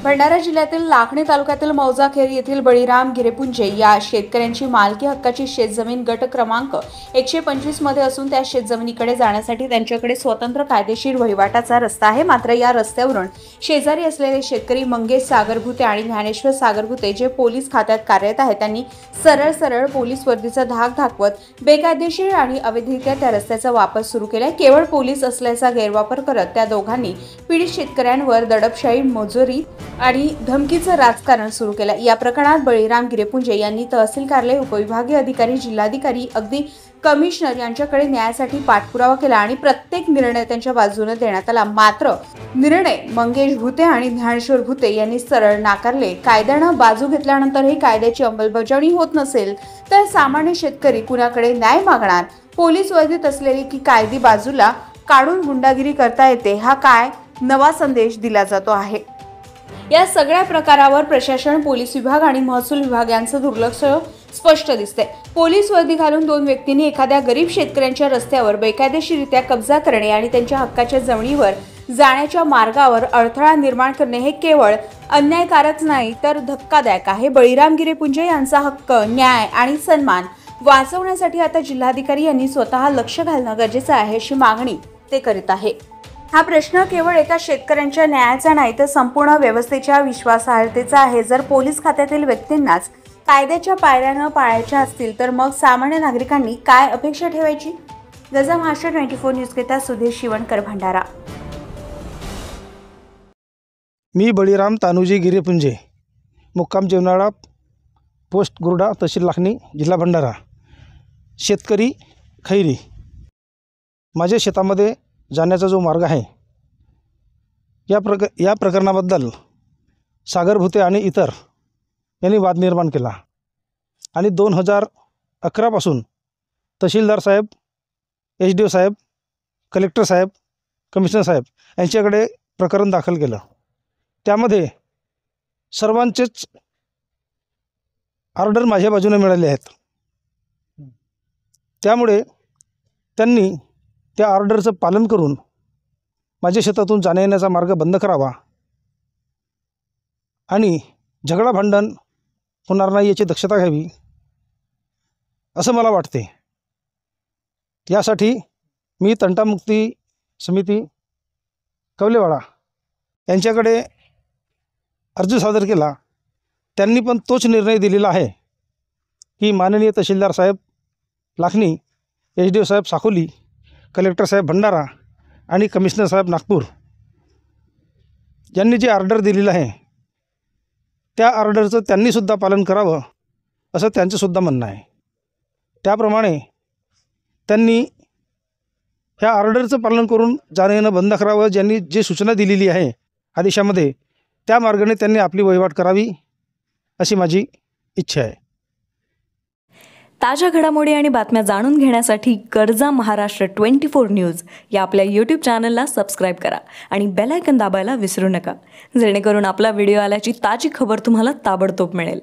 भंडारा जिल्ह्यातील लाखणी तालुक्यातील मौजाखेर येथील बळीराम गिरेपुंजे या शेतकऱ्यांची मालकी हक्काची शेतजमीन गट क्रमांक 125 मध्ये असून त्या शेतजमिनीकडे जाण्यासाठी त्यांच्याकडे स्वतंत्र कायदेशीर वहिवाटाचा रस्ता आहे। मात्र या रस्त्यावरून शेजारी असलेले शेतकरी मंगेश सागरभुते आणि ज्ञानेश्वर सागरभुते जे पोलीस खात्यात कार्यरत आहेत त्यांनी सरळ पोलीस वर्दीचा धाक दाखवत बेकायदेशीर आणि अवैधरित्या त्या रस्त्याचा वापर सुरू केलाय। केवळ पोलीस असल्याचा गैरवापर करत त्या दोघांनी पीडित शेतकऱ्यांवर दडपशाही, मोजोरी आणि धमकीचं राजकारण सुरू केलं। या प्रकरणात बळीराम गिरेपुंजे यांनी तहसील कार्यालय, उपविभागीय अधिकारी, जिल्हाधिकारी, अगदी कमिशनर यांच्याकडे न्यायासाठी पाठपुरावा केला आणि प्रत्येक निर्णय त्यांच्या बाजूने देण्यात आला। मात्र निर्णय मंगेश भुते आणि ज्ञानेश्वर भुते यांनी सरळ नाकारले। कायद्यानं बाजू घेतल्यानंतरही कायद्याची अंमलबजावणी होत नसेल तर सामान्य शेतकरी कुणाकडे न्याय मागणार? पोलीस वर्दीत असलेली की कायदी बाजूला काढून गुंडागिरी करता येते, हा काय नवा संदेश दिला जातो आहे? या सगळ्या प्रकारावर प्रशासन, पोलीस विभाग आणि महसूल विभाग यांचं दुर्लक्ष स्पष्ट दिसते। पोलीस वर्दी घालून दोन व्यक्तींनी एखाद्या गरीब शेतकऱ्यांच्या रस्त्यावर बेकायदेशीररित्या कब्जा करणे आणि त्यांच्या हक्काच्या जमिनीवर जाण्याच्या मार्गावर अडथळा निर्माण करणे हे केवळ अन्यायकारक नाही तर धक्कादायक आहे। बळीराम गिरेपुंजे यांचा हक्क, न्याय आणि सन्मान वाचवण्यासाठी आता जिल्हाधिकारी यांनी स्वतः लक्ष घालणं गरजेचं आहे, अशी मागणी ते करीत आहे। हा प्रश्न केवळ एका शेतकऱ्यांच्या न्यायाचा नाही तर संपूर्ण व्यवस्थेच्या विश्वासार्हतेचा आहे। जर पोलीस खात्यातील व्यक्तींनाच कायद्याच्या पायऱ्या न पाळायच्या असतील तर मग सामान्य नागरिकांनी काय अपेक्षा ठेवायची? गजा महाराष्ट्र 24 न्यूज करिता सुधीर शिवणकर, भंडारा। मी बळीराम तानुजी गिरेपुंजे, मुक्काम जेवनाळा, पोस्ट गुरडा, तहसील लाखनी, जिल्हा भंडारा, शेतकरी खैरी। माझ्या शेतामध्ये जाण्याचा जो मार्ग आहे या प्रकरणाबद्दल सागरभुते आणि इतर यांनी वाद निर्माण केला आणि 2011 पासून तहसीलदार साहेब, SDO साहेब, कलेक्टर साहेब, कमिशनर साहेब यांच्याकडे प्रकरण दाखल केलं। त्यामध्ये सर्वांचेच ऑर्डर माझ्या बाजूने मिळाले आहेत। त्यामुळे त्यांनी त्या ऑर्डरचं पालन करून माझ्या शेतातून जाण्या येण्याचा मार्ग बंद करावा आणि झगडा भांडण होणार नाही याची दक्षता घ्यावी असं मला वाटते। यासाठी मी तंटामुक्ती समिती कवलेवाडा यांच्याकडे अर्ज सादर केला। त्यांनी पण तोच निर्णय दिलेला आहे की माननीय तहसीलदार साहेब लाखनी, SDO साहेब साकोली, कलेक्टर साहेब भंडारा आणि कमिशनर साहेब नागपूर यांनी जे ऑर्डर दिलेलं आहे त्या ऑर्डरचं त्यांनीसुद्धा पालन करावं असं त्यांचंसुद्धा म्हणणं आहे। त्याप्रमाणे त्यांनी ह्या ऑर्डरचं पालन करून जाणं येणं बंद करावं। ज्यांनी जे सूचना दिलेली आहे आदेशामध्ये त्या मार्गाने त्यांनी आपली वहिवाट करावी अशी माझी इच्छा आहे। ताज्या घडामोडी आणि बातम्या जाणून घेण्यासाठी गरजा महाराष्ट्र 24 न्यूज या आपल्या YouTube चॅनलला सबस्क्राईब करा आणि बेल आयकॉन दाबायला विसरू नका, जेणेकरून आपला व्हिडिओ आल्याची ताजी खबर तुम्हाला ताबडतोब मिळेल।